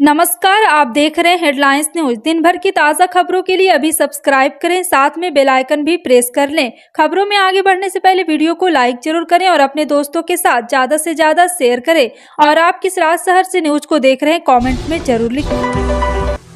नमस्कार, आप देख रहे हैं हेडलाइंस न्यूज। दिन भर की ताज़ा खबरों के लिए अभी सब्सक्राइब करें, साथ में बेल आइकन भी प्रेस कर लें। खबरों में आगे बढ़ने से पहले वीडियो को लाइक जरूर करें और अपने दोस्तों के साथ ज़्यादा से ज़्यादा शेयर करें। और आप किस राज्य शहर से न्यूज को देख रहे हैं कमेंट में जरूर लिखें।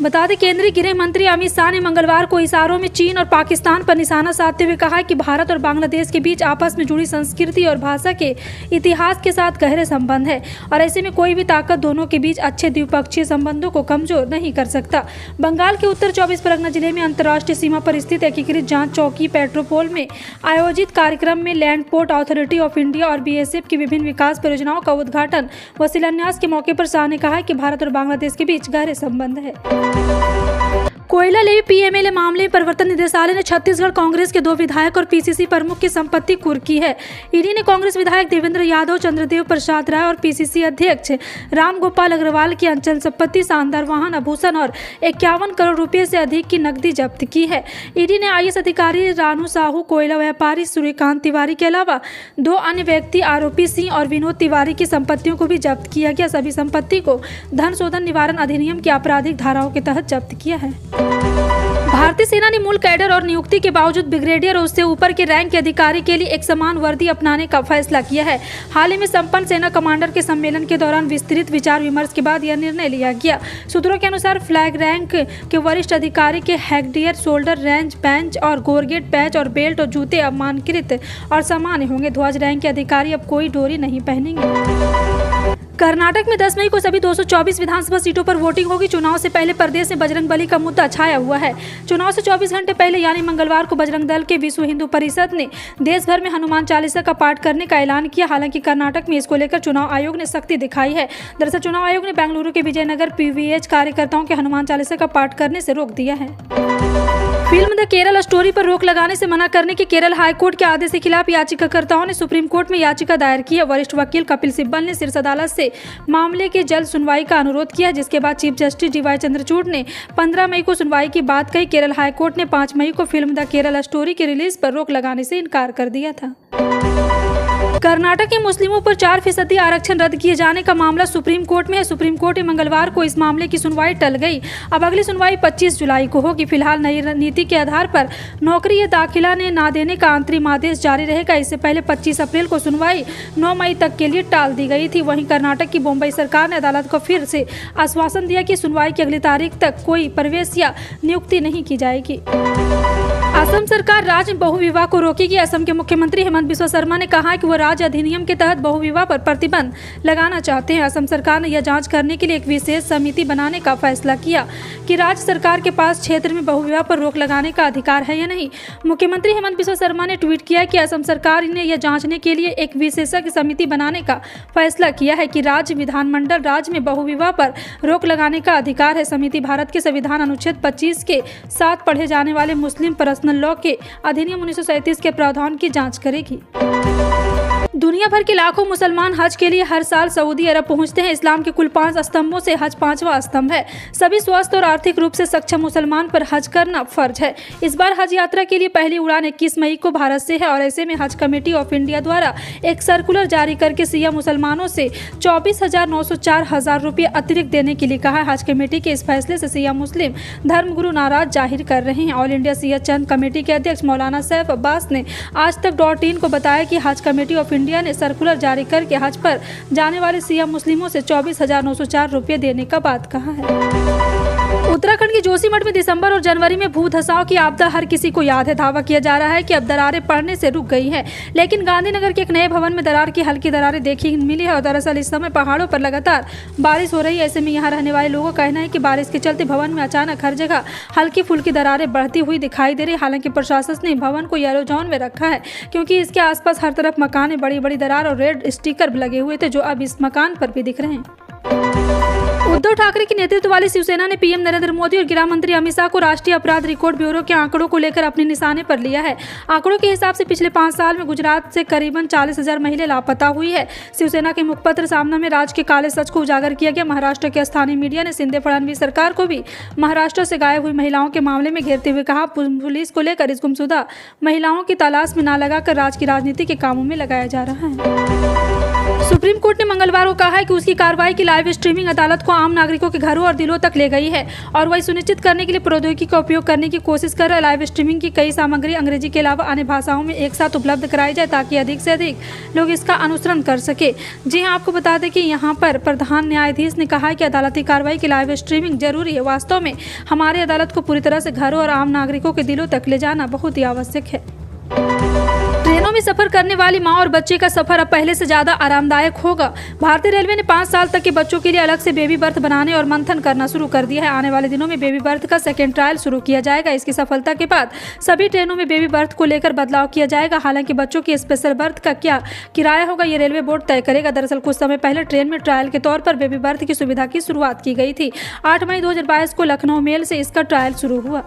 बता दें, केंद्रीय गृह मंत्री अमित शाह ने मंगलवार को इशारों में चीन और पाकिस्तान पर निशाना साधते हुए कहा कि भारत और बांग्लादेश के बीच आपस में जुड़ी संस्कृति और भाषा के इतिहास के साथ गहरे संबंध है और ऐसे में कोई भी ताकत दोनों के बीच अच्छे द्विपक्षीय संबंधों को कमजोर नहीं कर सकता। बंगाल के उत्तर 24 परगना जिले में अंतर्राष्ट्रीय सीमा पर स्थित एकीकृत जांच चौकी पेट्रोपोल में आयोजित कार्यक्रम में land port authority of India और बीएसएफ की विभिन्न विकास परियोजनाओं का उद्घाटन व शिलान्यास के मौके पर शाह ने कहा कि भारत और बांग्लादेश के बीच गहरे संबंध है। कोयला लेवी पीएमएलए मामले में प्रवर्तन निदेशालय ने छत्तीसगढ़ कांग्रेस के 2 विधायक और पीसीसी प्रमुख की संपत्ति कुर्क की है। ईडी ने कांग्रेस विधायक देवेंद्र यादव, चंद्रदेव प्रसाद राय और पीसीसी अध्यक्ष रामगोपाल अग्रवाल की अंचल संपत्ति, शानदार वाहन, आभूषण और 51 करोड़ रुपए से अधिक की नकदी जब्त की है। ईडी ने आईएएस अधिकारी रानू साहू, कोयला व्यापारी सूर्यकांत तिवारी के अलावा 2 अन्य व्यक्ति आरोपी सिंह और विनोद तिवारी की संपत्तियों को भी जब्त किया गया। सभी संपत्ति को धन शोधन निवारण अधिनियम की आपराधिक धाराओं के तहत जब्त किया है। भारतीय सेना ने मूल कैडर और नियुक्ति के बावजूद ब्रिगेडियर और उससे ऊपर के रैंक के अधिकारी के लिए एक समान वर्दी अपनाने का फैसला किया है। हाल ही में संपन्न सेना कमांडर के सम्मेलन के दौरान विस्तृत विचार विमर्श के बाद यह निर्णय लिया गया। सूत्रों के अनुसार फ्लैग रैंक के वरिष्ठ अधिकारी के हेडगियर, शोल्डर रेंज पैंच और गोरगेट पैच और बेल्ट और जूते अब मानकृत और सामान्य होंगे। ध्वज रैंक के अधिकारी अब कोई डोरी नहीं पहनेंगे। कर्नाटक में 10 मई को सभी 224 विधानसभा सीटों पर वोटिंग होगी। चुनाव से पहले प्रदेश में बजरंगबली का मुद्दा छाया हुआ है। चुनाव से 24 घंटे पहले यानी मंगलवार को बजरंग दल के विश्व हिंदू परिषद ने देश भर में हनुमान चालीसा का पाठ करने का ऐलान किया। हालांकि कर्नाटक में इसको लेकर चुनाव आयोग ने सख्ती दिखाई है। दरअसल चुनाव आयोग ने बेंगलुरु के विजयनगर पीवीएच कार्यकर्ताओं के हनुमान चालीसा का पाठ करने से रोक दिया है। फिल्म द केरल स्टोरी पर रोक लगाने से मना करने के केरल हाईकोर्ट के आदेश के खिलाफ याचिकाकर्ताओं ने सुप्रीम कोर्ट में याचिका दायर की है। वरिष्ठ वकील कपिल सिब्बल ने शीर्ष अदालत से मामले के जल्द सुनवाई का अनुरोध किया, जिसके बाद चीफ जस्टिस डीवाई चंद्रचूड़ ने 15 मई को सुनवाई की बात कही। केरल हाईकोर्ट ने 5 मई को फिल्म द केरल स्टोरी की रिलीज पर रोक लगाने से इनकार कर दिया था। कर्नाटक के मुस्लिमों पर 4% आरक्षण रद्द किए जाने का मामला सुप्रीम कोर्ट में है। सुप्रीम कोर्ट में मंगलवार को इस मामले की सुनवाई टल गई। अब अगली सुनवाई 25 जुलाई को होगी। फिलहाल नई नीति के आधार पर नौकरी या दाखिला ने ना देने का अंतरिम आदेश जारी रहेगा। इससे पहले 25 अप्रैल को सुनवाई 9 मई तक के लिए टाल दी गई थी। वहीं कर्नाटक की बम्बई सरकार ने अदालत को फिर से आश्वासन दिया कि सुनवाई की अगली तारीख तक कोई प्रवेश या नियुक्ति नहीं की जाएगी। असम सरकार राज्य में बहुविवाह को रोकेगी। असम के मुख्यमंत्री हेमंत बिस्वा शर्मा ने कहा है कि वो राज्य अधिनियम के तहत बहुविवाह पर प्रतिबंध लगाना चाहते हैं। असम सरकार ने यह जांच करने के लिए एक विशेष समिति बनाने का फैसला किया कि राज्य सरकार के पास क्षेत्र में बहुविवाह पर रोक लगाने का अधिकार है या नहीं। मुख्यमंत्री हेमंत बिस्वा शर्मा ने ट्वीट किया कि असम सरकार ने यह जांचने के लिए एक विशेषज्ञ समिति बनाने का फैसला किया है कि राज्य विधानमंडल राज्य में बहुविवाह पर रोक लगाने का अधिकार है। समिति भारत के संविधान अनुच्छेद 25 के साथ पढ़े जाने वाले मुस्लिम पर्सनल लॉ के अधिनियम 1937 के प्रावधान की जांच करेगी। दुनिया भर के लाखों मुसलमान हज के लिए हर साल सऊदी अरब पहुंचते हैं। इस्लाम के कुल 5 स्तंभों से हज 5वां स्तंभ है। सभी स्वस्थ और आर्थिक रूप से सक्षम मुसलमान पर हज करना फर्ज है। इस बार हज यात्रा के लिए पहली उड़ान 21 मई को भारत से है और ऐसे में हज कमेटी ऑफ इंडिया द्वारा एक सर्कुलर जारी करके सिया मुसलमानों से 24,904 रुपये अतिरिक्त देने के लिए कहा है। हज कमेटी के इस फैसले से सिया मुस्लिम धर्मगुरु नाराज जाहिर कर रहे हैं। ऑल इंडिया सिया चंद कमेटी के अध्यक्ष मौलाना सैफ अब्बास ने आज तक .in को बताया कि हज कमेटी ऑफ इंडिया ने सर्कुलर जारी करके हज पर जाने वाले सिया मुस्लिमों से 24,904 रुपये देने का बात कहा है। उत्तराखंड के जोशीमठ में दिसंबर और जनवरी में भू धसाव की आपदा हर किसी को याद है। दावा किया जा रहा है कि अब दरारें पड़ने से रुक गई हैं, लेकिन गांधीनगर के एक नए भवन में दरार की हल्की दरारें देखी मिली है और दरअसल इस समय पहाड़ों पर लगातार बारिश हो रही है। ऐसे में यहाँ रहने वाले लोगों का कहना है कि बारिश के चलते भवन में अचानक हर जगह हल्की फुल्की दरारें बढ़ती हुई दिखाई दे रही। हालांकि प्रशासन ने भवन को येलो जोन में रखा है क्योंकि इसके आसपास हर तरफ मकान बड़ी बड़ी दरार और रेड स्टिकर लगे हुए थे, जो अब इस मकान पर भी दिख रहे हैं। उद्धव ठाकरे के नेतृत्व वाली शिवसेना ने पीएम नरेंद्र मोदी और गृह मंत्री अमित शाह को राष्ट्रीय अपराध रिकॉर्ड ब्यूरो के आंकड़ों को लेकर अपने निशाने पर लिया है। आंकड़ों के हिसाब से पिछले 5 साल में गुजरात से करीबन 40,000 महिलाएं लापता हुई है। शिवसेना के मुखपत्र सामना में राज्य के काले सच को उजागर किया गया। महाराष्ट्र के स्थानीय मीडिया ने शिंदे फडणवीस सरकार को भी महाराष्ट्र से गायब हुई महिलाओं के मामले में घेरते हुए कहा, पुलिस को लेकर इस गुमशुदा महिलाओं की तलाश में न लगाकर राज्य की राजनीति के कामों में लगाया जा रहा है। सुप्रीम कोर्ट ने मंगलवार को कहा है कि उसकी कार्रवाई की लाइव स्ट्रीमिंग अदालत को आम नागरिकों के घरों और दिलों तक ले गई है और वही सुनिश्चित करने के लिए प्रौद्योगिकी का उपयोग करने की कोशिश कर रहा है। लाइव स्ट्रीमिंग की कई सामग्री अंग्रेजी के अलावा अन्य भाषाओं में एक साथ उपलब्ध कराई जाए ताकि अधिक से अधिक लोग इसका अनुसरण कर सके। जी हाँ, आपको बता दें कि यहाँ पर प्रधान न्यायाधीश ने कहा है कि अदालती कार्रवाई की लाइव स्ट्रीमिंग जरूरी है। वास्तव में हमारी अदालत को पूरी तरह से घरों और आम नागरिकों के दिलों तक ले जाना बहुत ही आवश्यक है। ट्रेनों में सफर करने वाली मां और बच्चे का सफर अब पहले से ज्यादा आरामदायक होगा। भारतीय रेलवे ने 5 साल तक के बच्चों के लिए अलग से बेबी बर्थ बनाने और मंथन करना शुरू कर दिया है। आने वाले दिनों में बेबी बर्थ का सेकेंड ट्रायल शुरू किया जाएगा। इसकी सफलता के बाद सभी ट्रेनों में बेबी बर्थ को लेकर बदलाव किया जाएगा। हालांकि बच्चों की स्पेशल बर्थ का क्या किराया होगा, ये रेलवे बोर्ड तय करेगा। दरअसल कुछ समय पहले ट्रेन में ट्रायल के तौर पर बेबी बर्थ की सुविधा की शुरुआत की गई थी। 8 मई 2022 को लखनऊ मेल से इसका ट्रायल शुरू हुआ।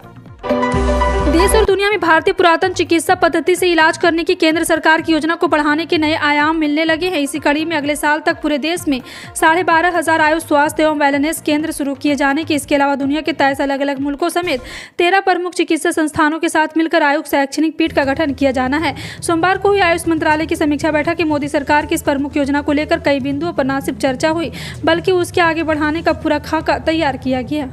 देश और दुनिया में भारतीय पुरातन चिकित्सा पद्धति से इलाज करने की केंद्र सरकार की योजना को बढ़ाने के नए आयाम मिलने लगे हैं। इसी कड़ी में अगले साल तक पूरे देश में 12,500 आयुष स्वास्थ्य एवं वेलनेस केंद्र शुरू किए जाने की, इसके अलावा दुनिया के 23 अलग अलग मुल्कों समेत 13 प्रमुख चिकित्सा संस्थानों के साथ मिलकर आयुष शैक्षणिक पीठ का गठन किया जाना है। सोमवार को हुई आयुष मंत्रालय की समीक्षा बैठक में मोदी सरकार की इस प्रमुख योजना को लेकर कई बिंदुओं पर न सिर्फ चर्चा हुई बल्कि उसके आगे बढ़ाने का पूरा खाका तैयार किया गया।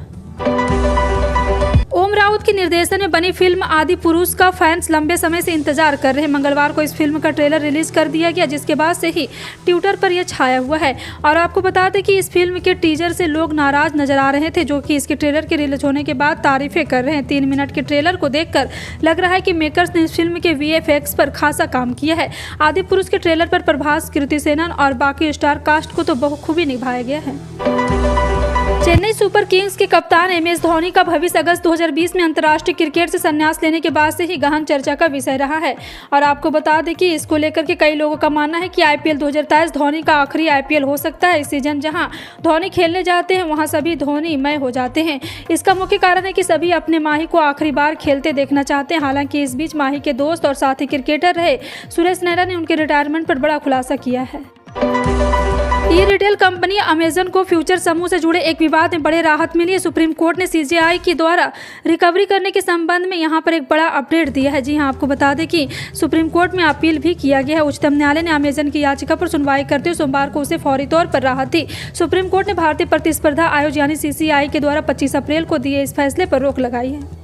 ओम राउत के निर्देशन में बनी फिल्म आदि पुरुष का फैंस लंबे समय से इंतजार कर रहे हैं। मंगलवार को इस फिल्म का ट्रेलर रिलीज कर दिया गया, जिसके बाद से ही ट्विटर पर यह छाया हुआ है। और आपको बता दें कि इस फिल्म के टीजर से लोग नाराज नजर आ रहे थे, जो कि इसके ट्रेलर के रिलीज होने के बाद तारीफें कर रहे हैं। 3 मिनट के ट्रेलर को देखकर लग रहा है कि मेकर्स ने इस फिल्म के VFX पर खासा काम किया है। आदि पुरुष के ट्रेलर पर प्रभास, कृति सेनन और बाकी स्टार कास्ट को तो बखूबी निभाया गया है। चेन्नई सुपर किंग्स के कप्तान MS धोनी का भविष्य अगस्त 2020 में अंतर्राष्ट्रीय क्रिकेट से संन्यास लेने के बाद से ही गहन चर्चा का विषय रहा है। और आपको बता दें कि इसको लेकर के कई लोगों का मानना है कि IPL 2023 धोनी का आखिरी IPL हो सकता है। इस सीजन जहां धोनी खेलने जाते हैं वहां सभी धोनीमय हो जाते हैं। इसका मुख्य कारण है कि सभी अपने माही को आखिरी बार खेलते देखना चाहते हैं। हालांकि इस बीच माही के दोस्त और साथी क्रिकेटर रहे सुरेश नैरा ने उनके रिटायरमेंट पर बड़ा खुलासा किया है। ई रिटेल कंपनी अमेजन को फ्यूचर समूह से जुड़े एक विवाद में बड़े राहत मिली है। सुप्रीम कोर्ट ने CJI के द्वारा रिकवरी करने के संबंध में यहां पर एक बड़ा अपडेट दिया है। जी हां, आपको बता दें कि सुप्रीम कोर्ट में अपील भी किया गया है। उच्चतम न्यायालय ने अमेजन की याचिका पर सुनवाई करते हुए सोमवार को उसे फौरी तौर पर राहत दी। सुप्रीम कोर्ट ने भारतीय प्रतिस्पर्धा आयोग यानी CCI के द्वारा 25 अप्रैल को दिए इस फैसले पर रोक लगाई है।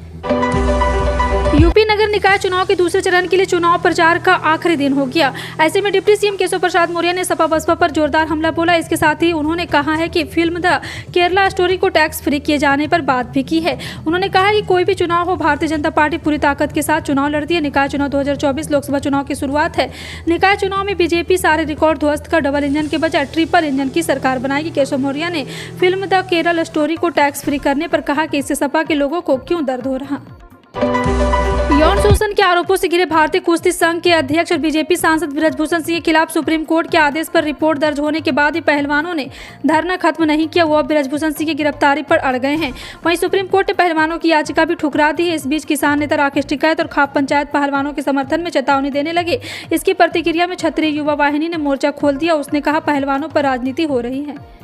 यूपी नगर निकाय चुनाव के दूसरे चरण के लिए चुनाव प्रचार का आखिरी दिन हो गया। ऐसे में डिप्टी CM केशव प्रसाद मौर्य ने सपा बसपा पर जोरदार हमला बोला। इसके साथ ही उन्होंने कहा है कि फिल्म द केरला स्टोरी को टैक्स फ्री किए जाने पर बात भी की है। उन्होंने कहा कि कोई भी चुनाव हो, भारतीय जनता पार्टी पूरी ताकत के साथ चुनाव लड़ती है। निकाय चुनाव 2024 लोकसभा चुनाव की शुरुआत है। निकाय चुनाव में BJP सारे रिकॉर्ड ध्वस्त कर डबल इंजन के बजाय ट्रिपल इंजन की सरकार बनाएगी। केशव मौर्य ने फिल्म द केरला स्टोरी को टैक्स फ्री करने पर कहा कि इससे सपा के लोगों को क्यों दर्द हो रहा। यौन शोषण के आरोपों से घिरे भारतीय कुश्ती संघ के अध्यक्ष और BJP सांसद बृजभूषण सिंह के खिलाफ सुप्रीम कोर्ट के आदेश पर रिपोर्ट दर्ज होने के बाद ही पहलवानों ने धरना खत्म नहीं किया। वो अब बृजभूषण सिंह की गिरफ्तारी पर अड़ गए हैं। वहीं सुप्रीम कोर्ट ने पहलवानों की याचिका भी ठुकरा दी है। इस बीच किसान नेता राकेश टिकैत और खाप पंचायत पहलवानों के समर्थन में चेतावनी देने लगे। इसकी प्रतिक्रिया में क्षत्रिय युवा वाहिनी ने मोर्चा खोल दिया। उसने कहा पहलवानों पर राजनीति हो रही है।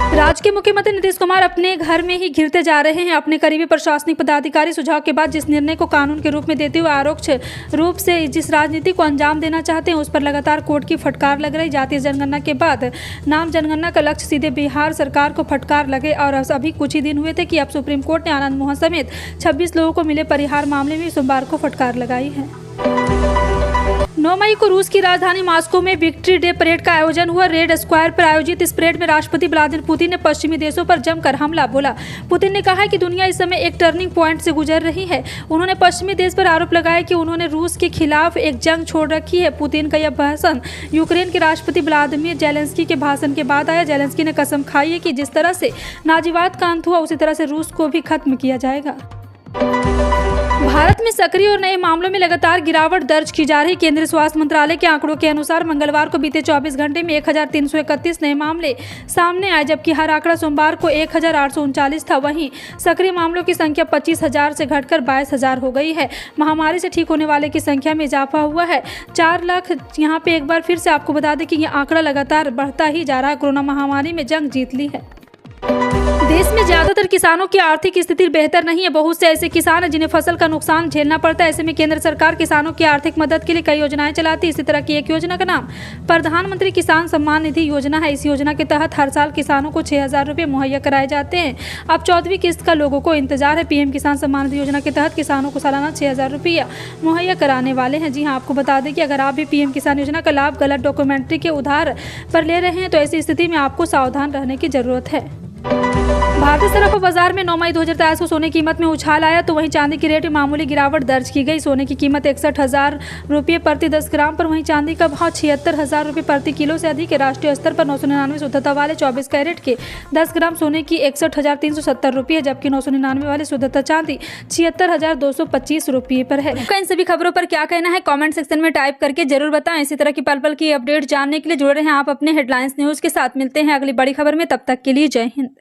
राज्य के मुख्यमंत्री नीतीश कुमार अपने घर में ही घिरते जा रहे हैं। अपने करीबी प्रशासनिक पदाधिकारी सुझाव के बाद जिस निर्णय को कानून के रूप में देते हुए आरोक्ष रूप से जिस राजनीति को अंजाम देना चाहते हैं, उस पर लगातार कोर्ट की फटकार लग रही। जातीय जनगणना के बाद नाम जनगणना का लक्ष्य सीधे बिहार सरकार को फटकार लगे और अभी कुछ ही दिन हुए थे कि अब सुप्रीम कोर्ट ने आनंद मोहन समेत 26 लोगों को मिले परिहार मामले में सोमवार को फटकार लगाई है। 9 मई को रूस की राजधानी मॉस्को में विक्ट्री डे परेड का आयोजन हुआ। रेड स्क्वायर पर आयोजित इस परेड में राष्ट्रपति व्लादिमीर पुतिन ने पश्चिमी देशों पर जमकर हमला बोला। पुतिन ने कहा कि दुनिया इस समय एक टर्निंग पॉइंट से गुजर रही है। उन्होंने पश्चिमी देश पर आरोप लगाया कि उन्होंने रूस के खिलाफ एक जंग छोड़ रखी है। पुतिन का यह भाषण यूक्रेन के राष्ट्रपति व्लादिमीर जेलेंस्की के भाषण के बाद आया। जेलेंस्की ने कसम खाई है कि जिस तरह से नाजीवाद का अंत हुआ उसी तरह से रूस को भी खत्म किया जाएगा। भारत में सक्रिय और नए मामलों में लगातार गिरावट दर्ज की जा रही। केंद्रीय स्वास्थ्य मंत्रालय के आंकड़ों के अनुसार मंगलवार को बीते 24 घंटे में 1331 नए मामले सामने आए, जबकि हर आंकड़ा सोमवार को 1839 था। वहीं सक्रिय मामलों की संख्या 25,000 से घटकर 22,000 हो गई है। महामारी से ठीक होने वाले की संख्या में इजाफा हुआ है 4 लाख। यहाँ पे एक बार फिर से आपको बता दें कि यह आंकड़ा लगातार बढ़ता ही जा रहा है। कोरोना महामारी में जंग जीत ली है। देश में ज्यादातर किसानों की आर्थिक स्थिति बेहतर नहीं है। बहुत से ऐसे किसान हैं जिन्हें फसल का नुकसान झेलना पड़ता है। ऐसे में केंद्र सरकार किसानों की आर्थिक मदद के लिए कई योजनाएं चलाती है। इसी तरह की एक योजना का नाम प्रधानमंत्री किसान सम्मान निधि योजना है। इस योजना के तहत हर साल किसानों को 6,000 रुपये मुहैया कराए जाते हैं। अब 14वीं किस्त का लोगों को इंतजार है। पीएम किसान सम्मान निधि योजना के तहत किसानों को सालाना 6,000 रुपया मुहैया कराने वाले हैं। जी हाँ, आपको बता दें कि अगर आप भी पीएम किसान योजना का लाभ गलत डॉक्यूमेंट्री के आधार पर ले रहे हैं तो ऐसी स्थिति में आपको सावधान रहने की जरूरत है। भारतीय सराफा बाजार में 9 मई 2023 को सोने की कीमत में उछाल आया तो वहीं चांदी की रेट में मामूली गिरावट दर्ज की गई। सोने की कीमत 61,000 रुपये प्रति 10 ग्राम पर, वहीं चांदी का भाव 76,000 रुपये प्रति किलो से अधिक है। राष्ट्रीय स्तर पर 999 शुद्धता वाले 24 कैरेट के 10 ग्राम सोने की 61,370 रुपये, जबकि 999 वाले शुद्धता चांदी 76,225 रुपये पर है। इन सभी खबरों पर क्या कहना है कमेंट सेक्शन में टाइप करके जरूर बताएं। इसी तरह की पल पल की अपडेट जानने के लिए जुड़े रहें आप अपने हेडलाइंस न्यूज के साथ। मिलते हैं अगली बड़ी खबर में, तब तक के लिए जय हिंद।